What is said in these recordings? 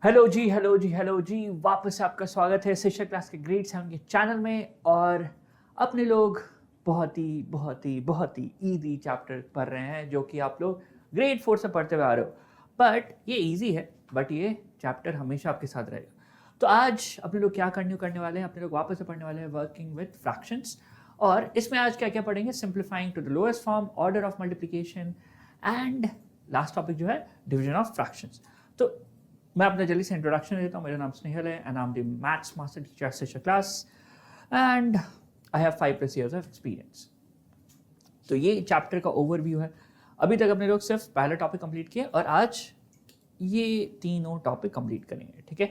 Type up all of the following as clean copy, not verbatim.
Hello जी, वापस आपका स्वागत है शिक्षक क्लास के ग्रेड 7 के चैनल में। और अपने लोग बहुत ही इजी चैप्टर पढ़ रहे हैं जो कि आप लोग ग्रेड 4 से पढ़ते हुए आ रहे हो। बट ये इजी है, बट ये चैप्टर हमेशा आपके साथ रहेगा। तो आज अपने लोग क्या करने वाले हैं, अपने लोग वापस से पढ़ने वाले हैं वर्किंग विद फ्रैक्शंस। और इसमें आज क्या क्या पढ़ेंगे, simplifying to the lowest form, order of multiplication and last topic जो है डिवीजन ऑफ फ्रैक्शंस। तो मैं अपना जल्दी से इंट्रोडक्शन देता हूँ। मेरा नाम स्नेहल है and I am the maths master teacher Shiksha class and I have 5+ years of experience. तो ये चैप्टर का ओवरव्यू है। अभी तक अपने लोग सिर्फ पहला टॉपिक कंप्लीट किए और आज ये तीनों टॉपिक कंप्लीट करेंगे, ठीक है।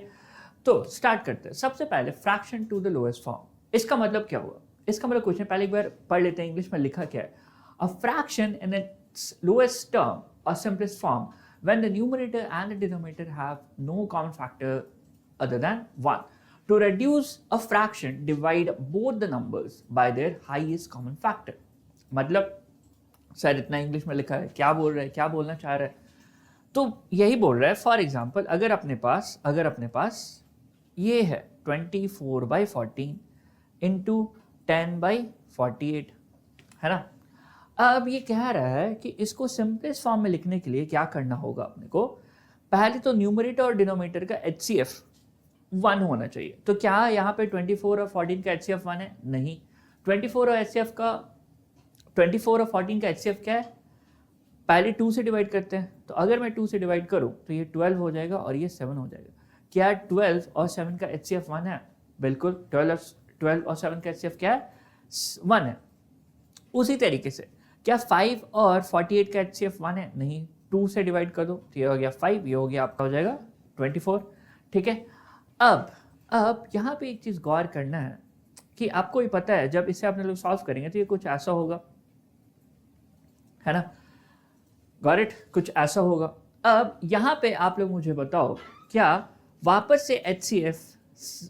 तो स्टार्ट करते हैं। सबसे पहले fraction to the lowest form, इसका मतलब क्या हुआ? इसका मतलब क्वेश्चन पहले एक बार पढ़ लेते हैं, इंग्लिश में लिखा क्या है। A fraction in its lowest term और simplest form when the numerator and the denominator have no common factor other than 1. To reduce a fraction, divide both the numbers by their highest common factor. मतलब sir इतना English में लिखा है, क्या बोल रहा है, क्या बोलना चाह रहा है? तो यही बोल रहा है। फॉर एग्जाम्पल अगर अपने पास ये है 24/14 इंटू 10/48, है ना। अब ये कह रहा है कि इसको सिंपलेस्ट फॉर्म में लिखने के लिए क्या करना होगा अपने को। पहले तो न्यूमरेटर और डिनोमिनेटर का HCF 1 होना चाहिए। तो क्या यहाँ पे 24 और 14 का HCF 1 है? नहीं। 24 और 14 का HCF क्या है? पहले 2 से डिवाइड करते हैं। तो अगर मैं 2 से डिवाइड करूँ तो ये 12 हो जाएगा और ये 7 हो जाएगा। क्या 12 और 7 का HCF 1 है? बिल्कुल। 12 और 7 का HCF क्या है? 1 है। उसी तरीके से क्या 5 और 48 का HCF 1 है? नहीं। 2 से डिवाइड कर दो तो ये हो गया 5, ये हो गया आपका हो जाएगा 24, ठीक है। अब यहाँ पे एक चीज़ गौर करना है कि आपको ये पता है जब इसे अपने लोग सॉल्व करेंगे तो ये कुछ ऐसा होगा, है ना। Got it? कुछ ऐसा होगा। अब यहाँ पे आप लोग मुझे बताओ, क्या वापस से HCF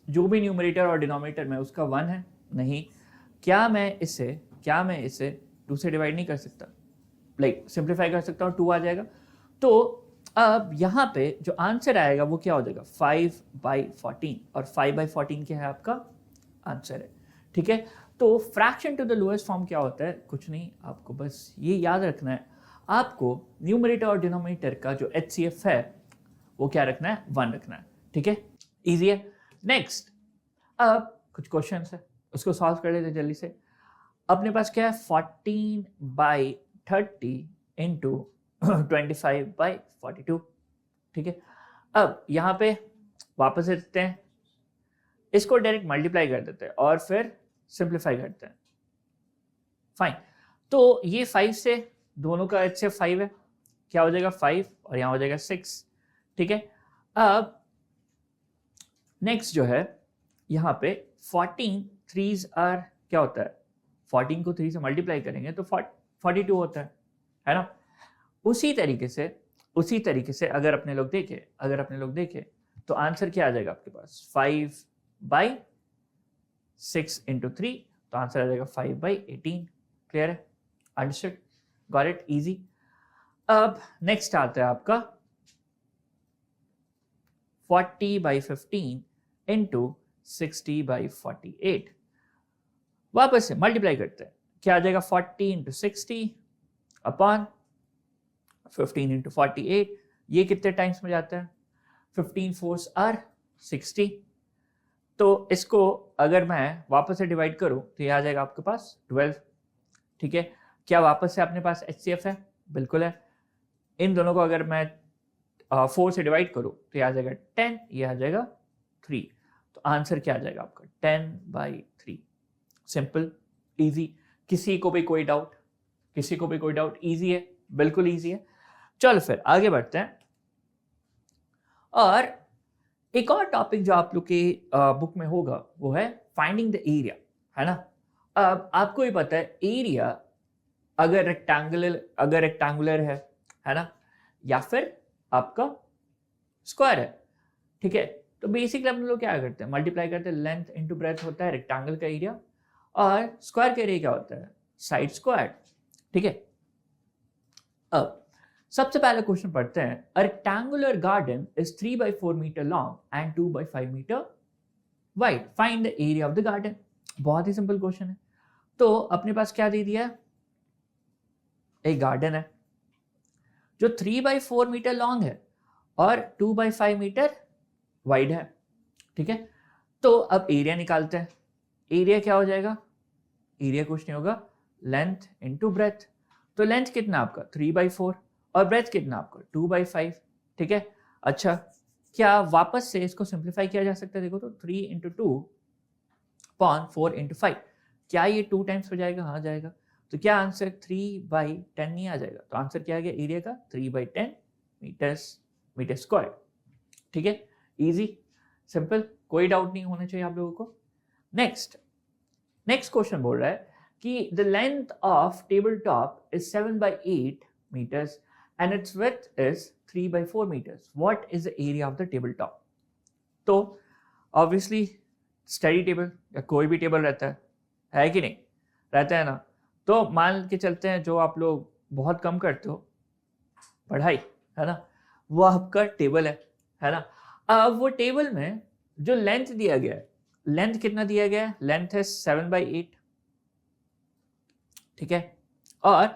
जो भी न्यूमरेटर और डिनोमिनेटर में उसका 1 है? नहीं। क्या मैं इसे 2 से डिवाइड नहीं कर सकता? सिंप्लीफाई कर सकता हूँ, 2 आ जाएगा। तो अब यहाँ पे जो आंसर आएगा वो क्या हो जाएगा? 5/14। और 5/14 क्या है? आपका आंसर है, ठीक है। तो fraction to the lowest form क्या होता है? कुछ नहीं, आपको बस ये याद रखना है। आपको न्यूमरेटर और डिनोमिनेटर का जो HCF है वो क्या रखना है? 1 रखना है, ठीक है। ईजी है। नेक्स्ट, अब कुछ क्वेश्चन है उसको सॉल्व कर लेते जल्दी से। अपने पास क्या है? 14/30 इंटू 25/42, ठीक है। अब यहाँ पे वापस देते हैं, इसको डायरेक्ट मल्टीप्लाई कर देते हैं और फिर सिंप्लीफाई करते हैं। फाइन। तो ये 5 से दोनों का HCF 5 है, क्या हो जाएगा? 5 और यहाँ हो जाएगा 6, ठीक है। अब नेक्स्ट जो है यहाँ पे 14 3s आर क्या होता है? 14 को 3 से मल्टीप्लाई करेंगे तो 42 होता है ना। उसी तरीके से अगर अपने लोग देखें तो आंसर क्या आ जाएगा आपके पास? 5/6 इंटू 3, तो आंसर आ जाएगा 5/18। क्लियर है? अंडरस्टूड? Got it? इजी। अब नेक्स्ट आता है आपका 40/15 इंटू 60/48। वापस से मल्टीप्लाई करते हैं, क्या आ जाएगा? 40 इंटू 60 अपॉन 15 इंटू 48। ये कितने टाइम्स में जाता है? 15 4s आर 60। तो इसको अगर मैं वापस से डिवाइड करूं तो ये आ जाएगा आपके पास 12, ठीक है। क्या वापस से अपने पास HCF है? बिल्कुल है। इन दोनों को अगर मैं 4 से डिवाइड करूं तो ये आ जाएगा 10, ये आ जाएगा 3। तो आंसर क्या आ जाएगा आपका? 10/3। Simple, easy. किसी को भी कोई डाउट? इजी है, बिल्कुल इजी है। चलो फिर आगे बढ़ते हैं। और एक और टॉपिक जो आप लोग के बुक में होगा वो है फाइंडिंग द एरिया, है ना। अब आपको ही पता है एरिया अगर रेक्टेंगुलर है ना, या फिर आपका स्क्वायर है, ठीक है। तो बेसिकली हम लोग क्या करते हैं? मल्टीप्लाई करते हैं। लेंथ इंटू ब्रेथ होता है रेक्टेंगल का एरिया, और स्क्वायर का एरिया क्या होता है? साइड स्क्वायर, ठीक है। अब सबसे पहले क्वेश्चन पढ़ते हैं। A rectangular garden is 3 by 4 metre long and 2 by 5 metre wide, find the area of the garden. बहुत ही सिंपल क्वेश्चन है। तो अपने पास क्या दे दिया है, एक गार्डन है जो 3 by 4 मीटर लॉन्ग है और 2 by 5 मीटर वाइड है, ठीक है। तो अब एरिया निकालते हैं। एरिया क्या हो जाएगा, एरिया कुछ नहीं होगा, लेंथ इनटू ब्रेथ। तो लेंथ कितना आपका 3 by 4 और ब्रेथ कितना आपका 2 by 5, ठीक है। अच्छा, क्या वापस से इसको सिंप्लीफाई किया जा सकता है? देखो तो 3 into 2 upon 4 into 5, क्या ये 2 टाइम्स हो जाएगा? हाँ जाएगा। तो क्या आंसर 3 by 10 नहीं आ जाएगा? तो आंसर क्या आ गया एरिया का 3 by 10 मीटर स्क्वायर, ठीक है। इजी सिंपल, कोई डाउट नहीं होना चाहिए आप लोगों को। नेक्स्ट क्वेश्चन बोल रहा है कि the length of table top is 7 by 8 meters and its width is 3 by 4 meters. What is the area of the table top? तो obviously स्टडी टेबल या कोई भी टेबल रहता है कि नहीं, रहता है ना। तो मान के चलते हैं जो आप लोग बहुत कम करते हो पढ़ाई, है ना, वो आपका टेबल है ना। अब वो टेबल में जो लेंथ दिया गया है, लेंथ कितना दिया गया है? लेंथ है 7 by 8, ठीक है। और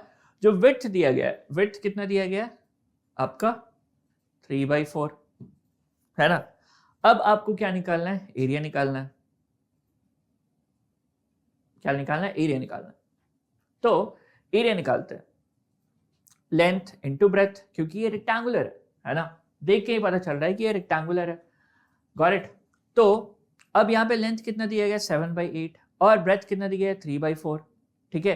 जो विड्थ दिया गया है, विड्थ कितना दिया गया है आपका 3 by 4, है ना। अब आपको क्या निकालना है? एरिया निकालना है। क्या निकालना है? एरिया निकालना है। तो एरिया निकालते हैं, लेंथ इनटू ब्रेथ, क्योंकि ये रेक्टेंगुलर है ना, देख के ही पता चल रहा है कि ये रेक्टेंगुलर है। Got it. तो अब यहाँ पे लेंथ कितना दिया गया 7 by 8 और ब्रेथ कितना दिया गया 3 by 4, ठीक है।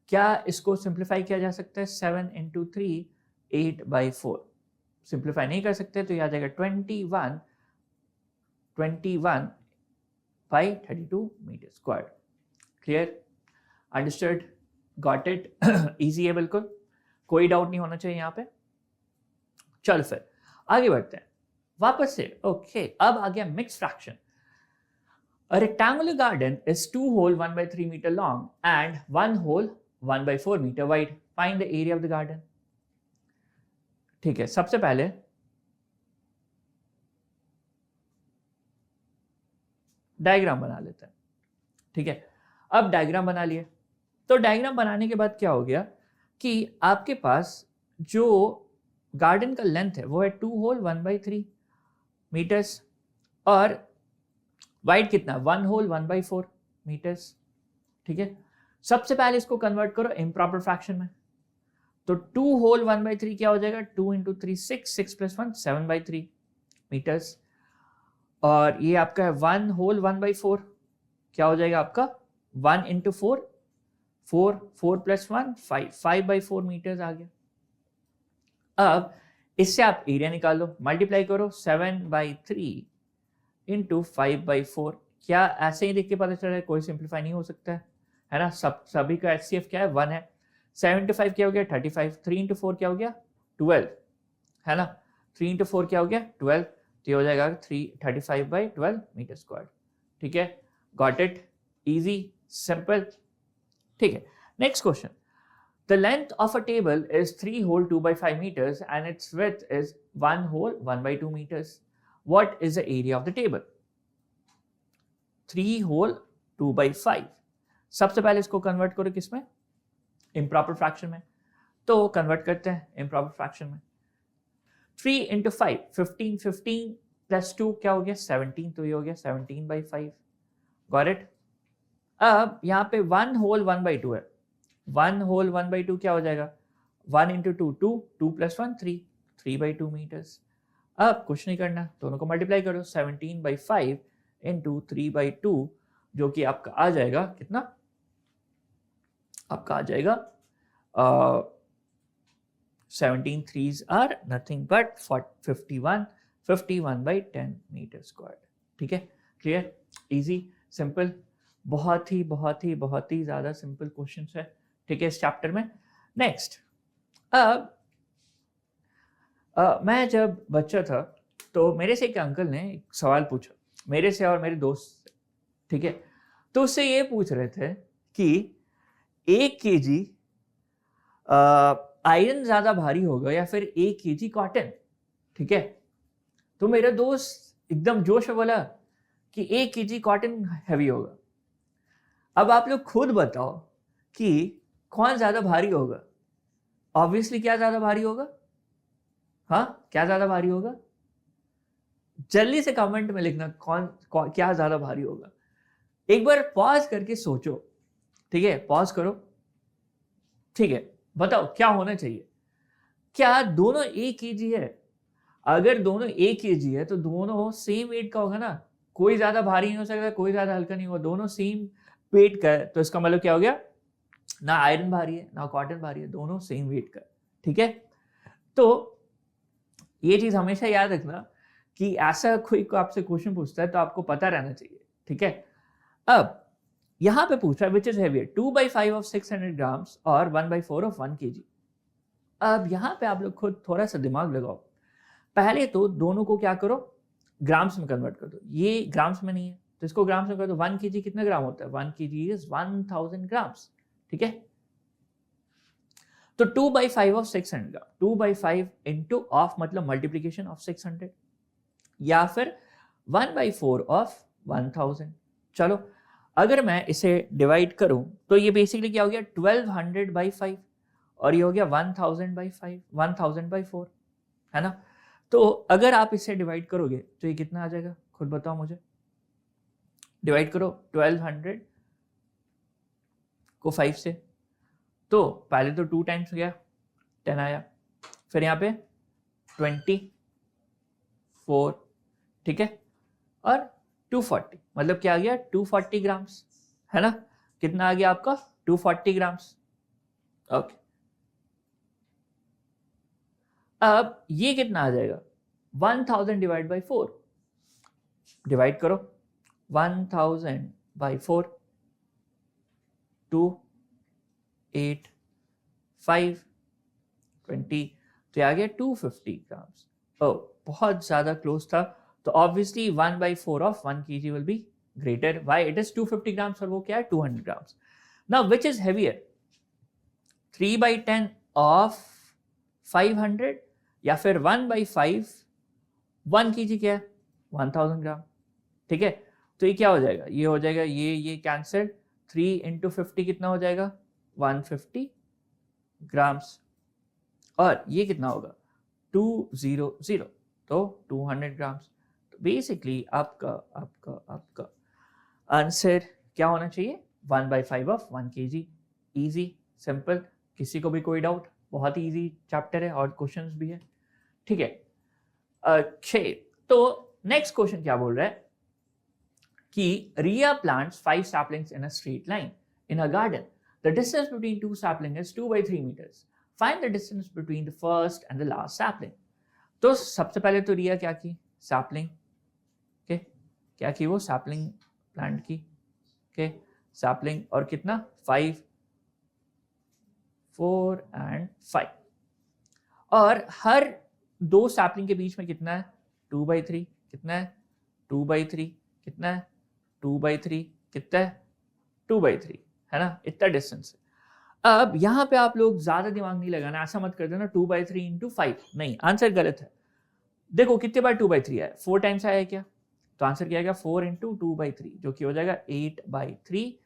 क्या इसको सिंप्लीफाई किया जा सकता है? 7 into 3 8 by 4। सिंप्लीफाई नहीं कर सकते तो यह आ जाएगा 21 by 32 metre square. Clear, understood, got it. Easy है बिल्कुल, कोई डाउट नहीं होना चाहिए यहाँ पे। चल फिर आगे बढ़ते हैं वापस से। ओके, अब आ गया mix fraction. A rectangular garden is 2 hole 1 by 3 meter long and 1 hole 1 by 4 meter wide. Find the area of the garden. ठीक है, सबसे पहले डायग्राम बना लेते हैं, ठीक है। अब डायग्राम बना लिए, तो डायग्राम बनाने के बाद क्या हो गया कि आपके पास जो गार्डन का लेंथ है वो है 2 होल 1 by 3 मीटर्स और वाइड कितना 1 होल 1 by 4 मीटर्स, ठीक है। सबसे पहले इसको कन्वर्ट करो इम्प्रॉपर फ्रैक्शन में। तो 2 होल 1 by 3 क्या हो जाएगा 2 into 3 6, 6 plus 1 7 by 3 मीटर्स। और ये आपका है 1 होल 1 by 4 क्या हो जाएगा आपका 1 into 4 4 4 plus 1 5 5 by 4 मीटर्स आ गया। अब इससे आप एरिया निकालो, मल्टीप्लाई करो 7 by 3 इंटू 5 by 4। क्या ऐसे ही देख के पता चल रहा है? कोई सिंप्लीफाई नहीं हो सकता है ना। सभी का HCF क्या है 1 है। 7 into 5 क्या हो गया 35, 3 into 4 क्या हो गया 12, है ना। 3 into 4 क्या हो गया 12, तो ये हो जाएगा 35 by 12 मीटर स्क्वायर, ठीक है। गॉट इट, इजी सिंपल, ठीक है। Next question, the length of a table is 3 whole 2 by 5 meters and its width is 1 whole 1 by 2 meters. What is the area of the table? 3 whole 2 by 5। सबसे पहले इसको convert करो किसमें? Improper fraction में। तो convert करते हैं improper fraction में। 3 into 5 15, 15 plus 2 क्या हो गया 17, तो ये हो गया 17 by 5। Got it. अब यहाँ पे 1 whole 1 by 2 है, 1 whole 1 by 2 क्या हो जाएगा 1 into 2 2 2 plus 1 3 3 by 2 मीटर्स। अब कुछ नहीं करना, दोनों को मल्टीप्लाई करो 17 by 5 into 3 by 2, जो कि आपका आ जाएगा कितना, आपका आ जाएगा 17 3s are nothing but 51 by 10 metre square, ठीक है। क्लियर, इजी सिंपल, बहुत ही ज़्यादा सिंपल क्वेश्चन है, ठीक है, इस चैप्टर में। नेक्स्ट, अब मैं जब बच्चा था तो मेरे से एक अंकल ने एक सवाल पूछा, मेरे से और मेरे दोस्त से, ठीक है। तो उससे ये पूछ रहे थे कि 1 kg आयरन ज्यादा भारी होगा या फिर 1 kg कॉटन, ठीक है। तो मेरा दोस्त एकदम जोश में बोला कि 1 kg कॉटन हैवी होगा। अब आप लोग खुद बताओ कि कौन ज्यादा भारी होगा। ऑब्वियसली क्या ज्यादा भारी होगा? हाँ, क्या ज्यादा भारी होगा? जल्दी से कमेंट में लिखना क्या ज्यादा भारी होगा। एक बार पॉज करके सोचो, ठीक है, पॉज करो, ठीक है, बताओ क्या होना चाहिए। क्या दोनों 1 kg है? अगर दोनों 1 kg है तो दोनों सेम वेट का होगा ना, कोई ज्यादा भारी नहीं हो सकता, कोई ज्यादा हल्का नहीं होगा, दोनों सेम वेट का है। तो इसका मतलब क्या हो गया? ना आयरन भारी है ना कॉटन भारी है, दोनों सेम वेट का, ठीक है। तो ये चीज हमेशा याद रखना कि ऐसा कोई को आपसे क्वेश्चन पूछता है तो आपको पता रहना चाहिए, ठीक है। अब यहां पे पूछ रहा है which is heavier, 2/5 of 600 grams और 1/4 ऑफ 1 kg। अब यहां पे आप लोग खुद थोड़ा सा दिमाग लगाओ। पहले तो दोनों को क्या करो, ग्राम्स में कन्वर्ट कर दो। ये ग्राम्स में नहीं है तो इसको ग्राम्स में कर दो। 1 kg कितना ग्राम होता है? 1 kg इज 1000 ग्राम्स, ठीक है। तो 2/5 ऑफ 600 ग्राम, 2/5 इंटू ऑफ मतलब मल्टीप्लीकेशन ऑफ 600, या फिर 1/4 ऑफ 1000। चलो अगर मैं इसे डिवाइड करूं तो ये बेसिकली क्या हो गया? 1200/5 और ये हो गया 1000/5, 1000/4, है ना। तो अगर आप इसे डिवाइड करोगे तो ये कितना आ जाएगा? खुद बताओ मुझे। डिवाइड करो 1200 को 5 से, तो पहले तो 2 टाइम्स गया 10 आया, फिर यहाँ पे 24, ठीक है, और 240 मतलब क्या आ गया? 240 ग्राम्स, है ना। कितना आ गया आपका? 240 ग्राम्स, ओके। अब ये कितना आ जाएगा? 1000 डिवाइड बाई 4, डिवाइड करो 1000/4, 2 8 5 20, तो ये आ गया 250 ग्राम्स। ओ बहुत ज्यादा क्लोज था। तो obviously 1/4 of 1 kg will be greater. Why? It is 250 grams और वो क्या है? 200 grams. Now which is heavier, 3/10 of 500 या फिर 1/5 1 kg क्या है? 1000 ग्राम, ठीक है। तो ये क्या हो जाएगा? ये हो जाएगा ये कैंसिल, 3 इंटू 50 कितना हो जाएगा? 150 ग्राम्स। और ये कितना होगा? 200, तो 200 ग्राम्स। तो बेसिकली आपका आपका आपका आंसर क्या होना चाहिए? 1/5 ऑफ 1 kg। इजी, सिंपल, किसी को भी कोई डाउट? बहुत ही इजी चैप्टर है और क्वेश्चंस भी है, ठीक है। अच्छे, तो नेक्स्ट क्वेश्चन क्या बोल रहा है कि रिया plants 5 saplings in a straight line in a garden. The distance between 2 saplings is 2/3 meters. Find the distance between the first and the last sapling. तो सबसे पहले तो रिया क्या की? सैपलिंग, ओके, क्या की वो? सैपलिंग प्लांट की, ओके, सैपलिंग, और कितना? 5, 4 and 5, और हर 2 सैपलिंग के बीच में कितना है? 2/3, कितना है? 2/3, कितना है? 2/3, कितना है? 2/3, है ना, इतना डिस्टेंस है। अब यहां पे आप लोग ज्यादा दिमाग नहीं लगाना, ऐसा मत कर देना 2/3 इंटू 5, नहीं, आंसर गलत है। देखो कितने बार 2/3 आया? 4 टाइम्स आया क्या? तो आंसर क्या आएगा? 4 इंटू 2/3, जो कि हो जाएगा 8/3,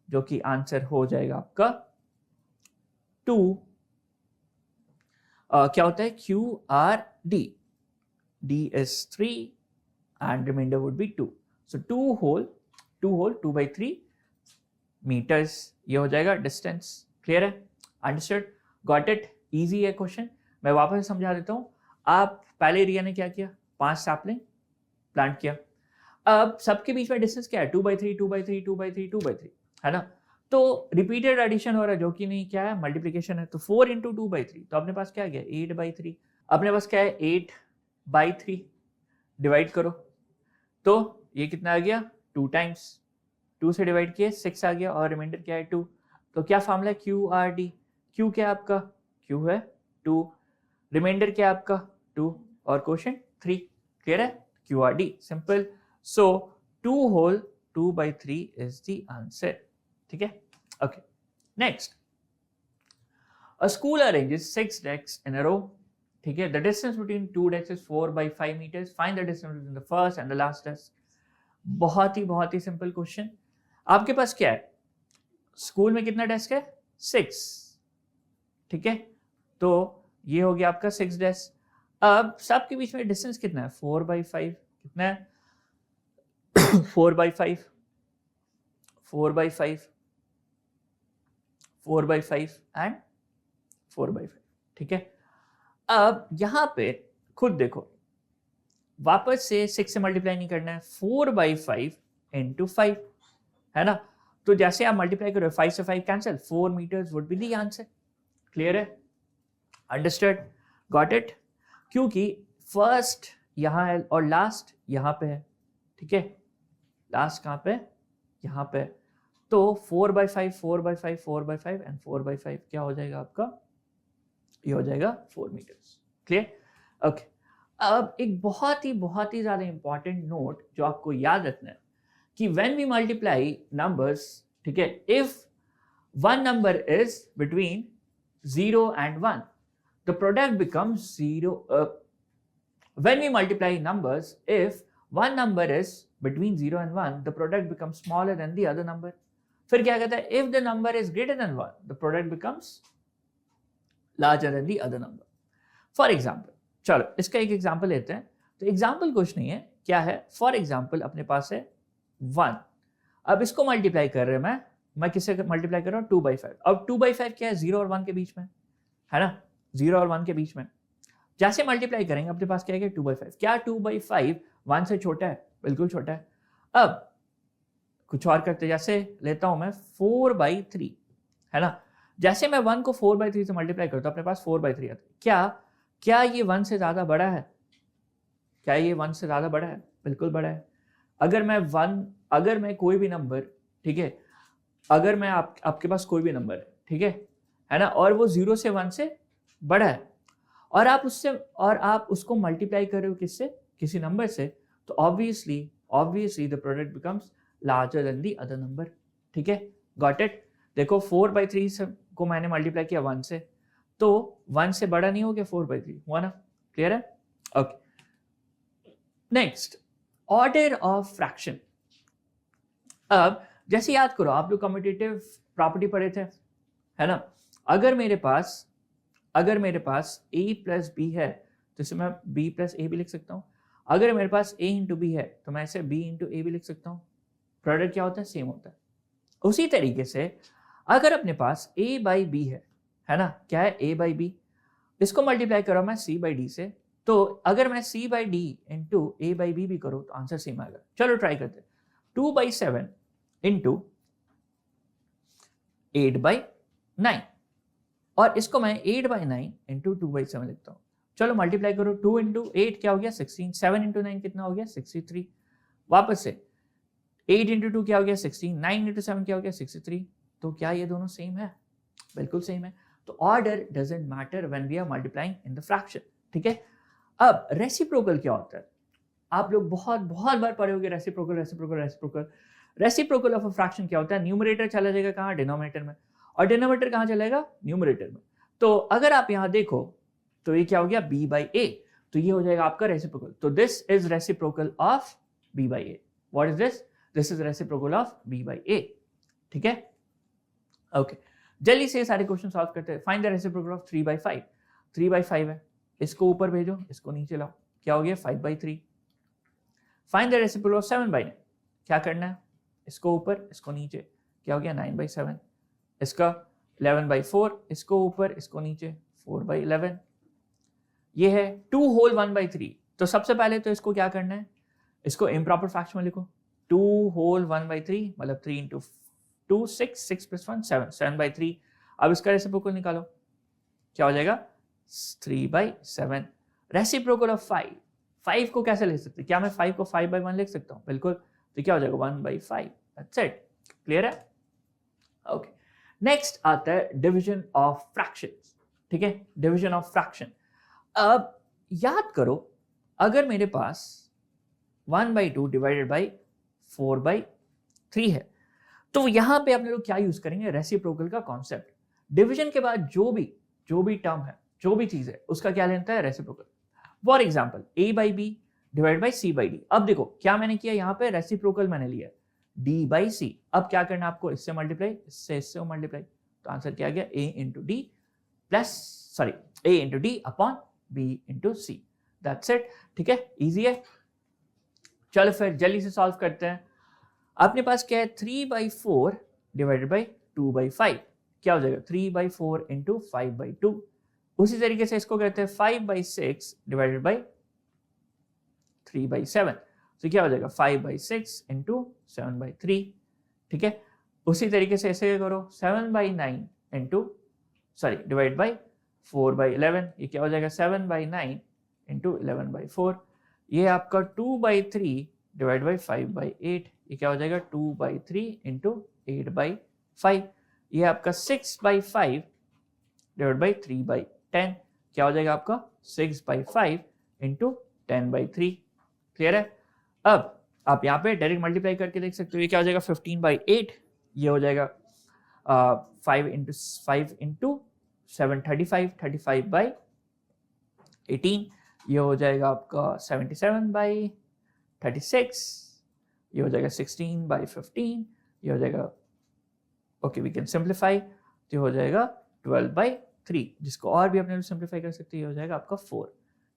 जो कि आंसर हो जाएगा आपका 2, क्या होता है? QRD, D is 3 and remainder would be 2. So 2 whole 2/3 meters, ये हो जाएगा डिस्टेंस। क्लियर है? अंडरस्टूड? Got it? इजी है क्वेश्चन। मैं वापस समझा देता हूँ। आप पहले रिया ने क्या किया? 5 सैपलिंग प्लांट किया। अब सबके बीच में डिस्टेंस क्या है? 2/3, 2/3, 2/3, 2/3, है ना। तो रिपीटेड एडिशन हो रहा है, जो कि नहीं क्या है? मल्टीप्लीकेशन है। तो 4 इंटू 2/3, तो अपने पास क्या गया? 8/3। अपने पास क्या है? 8/3, डिवाइड करो, तो ये कितना आ गया? 2 टाइम्स, 2 से डिवाइड किए 6 आ गया, और रिमाइंडर क्या है? 2। तो क्या फॉर्मूला है? QRD। Q क्या है आपका? Q है 2, रिमाइंडर क्या है आपका? 2, और क्वेश्चन 3। क्लियर है? QRD, simple. So 2 whole 2/3 is the answer, ठीक है। Okay, next a school arranges 6 desks in a row, ठीक है, the distance between 2 desks is 4/5 metres, find the distance between the first and the last desk. बहुत ही simple question. आपके पास क्या है, school में कितना डेस्क है, 6, ठीक है, तो ये हो गया आपका 6 डेस्क। अब सबके बीच में डिस्टेंस कितना है, 4/5, कितना है 4/5, 4/5, 4/5 एंड 4/5, ठीक है। अब यहां पे खुद देखो, वापस से 6 से मल्टीप्लाई नहीं करना है, 4/5 इंटू 5 है ना, तो जैसे आप मल्टीप्लाई करो 5 से 5 cancel, 4 metres would be the answer. Clear है, अंडरस्टूड, गॉट इट, क्योंकि फर्स्ट यहां है और लास्ट यहां पे है, ठीक है, लास्ट कहां पे, यहां पे, तो 4/5, 4/5, 4/5 एंड 4/5 क्या हो जाएगा आपका, ये हो जाएगा 4 मीटर्स। Clear, okay. अब एक बहुत ही ज्यादा इंपॉर्टेंट नोट जो आपको याद रखना है कि व्हेन वी मल्टीप्लाई नंबर्स, ठीक है, if one number is between 0 and 1, the product becomes 0. When we multiply numbers, if one number is between 0 and 1, the product becomes smaller than the other number. फिर क्या कहता है, if the number is greater than 1, the product becomes larger than the other number. For example, चलो इसका एक example लेते हैं। तो एग्जाम्पल कुछ नहीं है, क्या है, फॉर एग्जाम्पल अपने पास है 1, अब इसको मल्टीप्लाई कर रहे हैं, मैं किससे मल्टीप्लाई कर रहा हूँ, 2/5। अब 2/5 क्या है, 0 और 1 के बीच में है ना, 0 और 1 के बीच में, जैसे मल्टीप्लाई करेंगे अपने पास क्या है, 2/5। क्या 2/5 1 से छोटा है, बिल्कुल छोटा है। अब कुछ और करते, जैसे लेता हूं मैं 4/3 है ना, जैसे मैं 1 को 4/3 से मल्टीप्लाई करता हूं अपने पास 4/3 आता है। क्या ये 1 से ज्यादा बड़ा है, क्या ये 1 से ज्यादा बड़ा है, बिल्कुल बड़ा है। अगर मैं कोई भी नंबर, ठीक है, अगर मैं आपके पास कोई भी नंबर है, ठीक है ना, और वो 0 से 1 से बड़ा है, और आप उसको मल्टीप्लाई कर रहे हो किससे, किसी नंबर से, तो obviously the product becomes larger than the other number, ठीक है, गॉट इट। देखो 4/3 को मैंने मल्टीप्लाई किया 1 से, तो 1 से बड़ा नहीं हो गया 4/3, हुआ ना, क्लियर है, okay. Next, order of fraction. अब जैसे याद करो, आप लोग कम्यूटेटिव प्रॉपर्टी पढ़े थे, है ना, अगर मेरे पास a प्लस b है तो इसे मैं b प्लस a भी लिख सकता हूँ। अगर मेरे पास a इंटू b है तो मैं इसे b इंटू a भी लिख सकता हूँ। प्रोडक्ट क्या होता है, सेम होता है। उसी तरीके से अगर अपने पास a बाई b है ना, क्या है a बाई b, इसको मल्टीप्लाई करो मैं c बाई d से, तो अगर मैं c by d into a by b भी करूँ तो आंसर सेम आएगा। चलो ट्राई करते हैं, 2/7 इंटू 8/9, और इसको मैं 8/9 इंटू 2/7 लिखता हूँ। चलो मल्टीप्लाई करो, 2 इंटू 8 क्या हो गया 16, 7 इंटू 9 कितना हो गया 63, वापस से 8 इंटू 2 क्या हो गया 16, 9 इंटू 7 क्या हो गया 63। तो क्या ये दोनों सेम है, बिल्कुल सेम है। तो order doesn't matter when we are multiplying in the fraction, ठीक है। अब रेसिप्रोकल क्या होता है, आप लोग बहुत बार पढ़े होंगे रेसिप्रोकल ऑफ अ फ्रैक्शन क्या होता है, न्यूमरेटर चला जाएगा कहाँ, डिनोमिनेटर में, और डिनोमिनेटर कहाँ चलेगा, न्यूमरेटर में। तो अगर आप यहाँ देखो तो ये क्या हो गया b/a, तो ये हो जाएगा आपका रेसिप्रोकल। तो this is reciprocal of b/a। What is this, this is reciprocal of b/a, ठीक है, ओके। जल्दी से सारे क्वेश्चन सॉल्व करते हैं। फाइंड द रेसिप्रोकल ऑफ 3/5, 3/5 है, इसको ऊपर भेजो, इसको नीचे लाओ, क्या हो गया 5/3। फाइंड द रेसिप्रोकल ऑफ 7/9, क्या करना है, इसको ऊपर इसको नीचे, क्या हो गया 9/7। इसका 11/4, इसको ऊपर इसको नीचे 4/11। ये है 2 होल 1/3। तो सबसे पहले तो इसको क्या करना है, इसको इम्प्रॉपर फ्रैक्शन में लिखो, 2 होल 1/3 मतलब 3 इंटू 2 6, 6 + 1 7, 7/3। अब इसका रेसिप्रोकल निकालो, क्या हो जाएगा 3/7। रेसिप्रोकल ऑफ 5 को कैसे लिख सकते हैं, क्या मैं 5 को 5/1 लिख सकता हूँ, बिल्कुल। तो क्या हो जाएगा 1/5, दैट्स इट, क्लियर है, ओके। नेक्स्ट आता है डिवीजन ऑफ फ्रैक्शंस, ठीक है, डिवीजन ऑफ फ्रैक्शन। अब याद करो, अगर मेरे पास 1/2 डिवाइडेड बाई 4/3 है, तो यहां पे अपने लोग क्या यूज करेंगे, रेसिप्रोकल का कॉन्सेप्ट। डिवीजन के बाद जो भी जो भी टर्म है, जो भी चीज है, उसका क्या लेता है? Reciprocal. For example A by B divide by C by D. अब देखो क्या मैंने किया यहाँ पे, रेसिप्रोकल मैंने लिया डी बाई सी। अब क्या करना आपको, इससे मल्टीप्लाई, इससे मल्टीप्लाई, तो आंसर क्या आ गया? A into D plus sorry A into D upon B into C. That's it. ठीक है, इजी है। चलो फिर जल्दी से सॉल्व करते हैं। अपने पास क्या है? 3/4 डिवाइडेड बाई 2/5 क्या हो जाएगा? 3/4 इंटू 5/2। उसी तरीके से इसको कहते हैं 5/6 डिवाइडेड बाई 3/7, तो क्या हो जाएगा? 5/6 इंटू 7/3। ठीक है, उसी तरीके से ऐसे करो 7/9 इंटू सॉरी डिवाइड बाई 4/11, ये क्या हो जाएगा? 7/9 इंटू 11/4। ये आपका 2/3 डिवाइड बाई 5/8, ये क्या हो जाएगा? 2/3 इंटू 8/5। ये आपका 6/5 डिवाइड बाई 3/10, क्या हो जाएगा आपका? 6/5 इंटू 10/3। क्लियर है? अब आप यहाँ पे डायरेक्ट मल्टीप्लाई करके देख सकते हो, ये क्या हो जाएगा? 15/8, ये हो जाएगा 5 इंटू 7 35, 35/18, ये हो जाएगा आपका 77/36, ये हो जाएगा 16/15, ये हो जाएगा ओके वी कैन सिंप्लीफाई, तो हो जाएगा 12/3, जिसको और भी अपने सिंप्लीफाई कर सकते हैं, ये हो जाएगा आपका 4।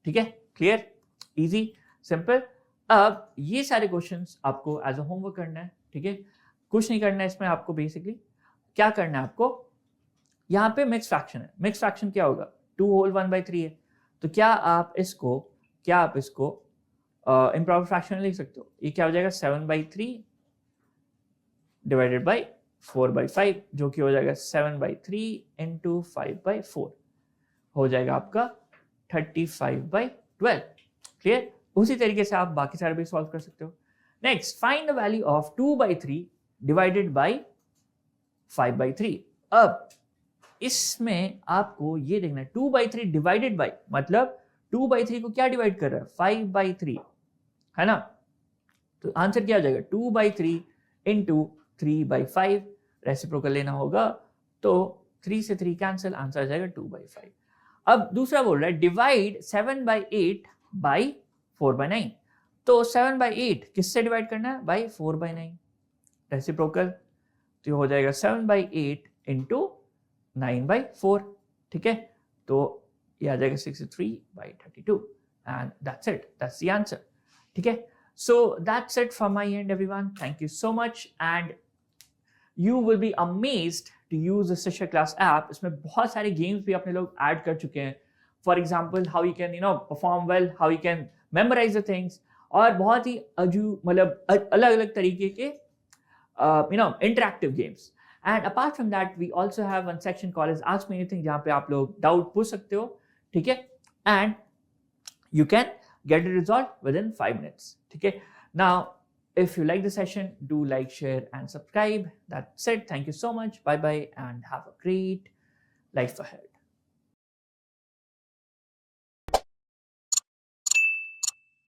ठीक है, क्लियर, इजी, सिंपल। अब ये सारे क्वेश्चंस आपको एज अ होमवर्क करना है। ठीक है, कुछ नहीं करना है इसमें आपको, बेसिकली क्या करना है आपको, यहाँ पे मिक्स फ्रैक्शन है। मिक्स फ्रैक्शन क्या होगा? 2 होल 1/3 है, तो क्या आप इसको इम्प्रॉपर फ्रैक्शन लिख सकते हो? ये क्या हो जाएगा? 7/3 डिवाइडेड बाई 4/5, जो कि हो जाएगा 7/3 इंटू 5/4, हो जाएगा आपका 35/12। क्लियर? उसी तरीके से आप बाकी सारे भी सॉल्व कर सकते हो। Next, find the value of 2/3 divided by 5/3। अब इसमें आपको ये देखना है 2/3 डिवाइडेड बाई, मतलब 2/3 को क्या डिवाइड कर रहा है? 5/3, है ना? तो आंसर क्या हो जाएगा? 2/3 इंटू 3/5, रेसिप्रोकल लेना होगा, तो 3 से 3 कैंसिल, आंसर आ जाएगा 2/5। अब दूसरा बोल रहा है डिवाइड 7/8 बाई 4/9, तो 7/8 किससे डिवाइड करना है? बाई 4/9, रेसिप्रोकल, तो हो जाएगा 7/8 इंटू 9/4। ठीक है, तो ये आ जाएगा 63/32 and that's it, that's the answer. ठीक है, so that's it from my end everyone, thank you so much and you will be amazed to use the Shiksha class app. इसमें बहुत सारे गेम्स भी अपने लोग ऐड कर चुके हैं। For example how you can perform well, how you can memorise the things, और बहुत ही मतलब अलग अलग तरीके के interactive games. And apart from that, we also have one section called as Ask Me Anything, जहाँ पे आप लोग डाउट पूछ सकते हो। ठीक है, and you can get it resolved within 5 minutes. ठीक है, now if you like the session, do like, share and subscribe. That's it. Thank you so much. Bye bye and have a great life ahead.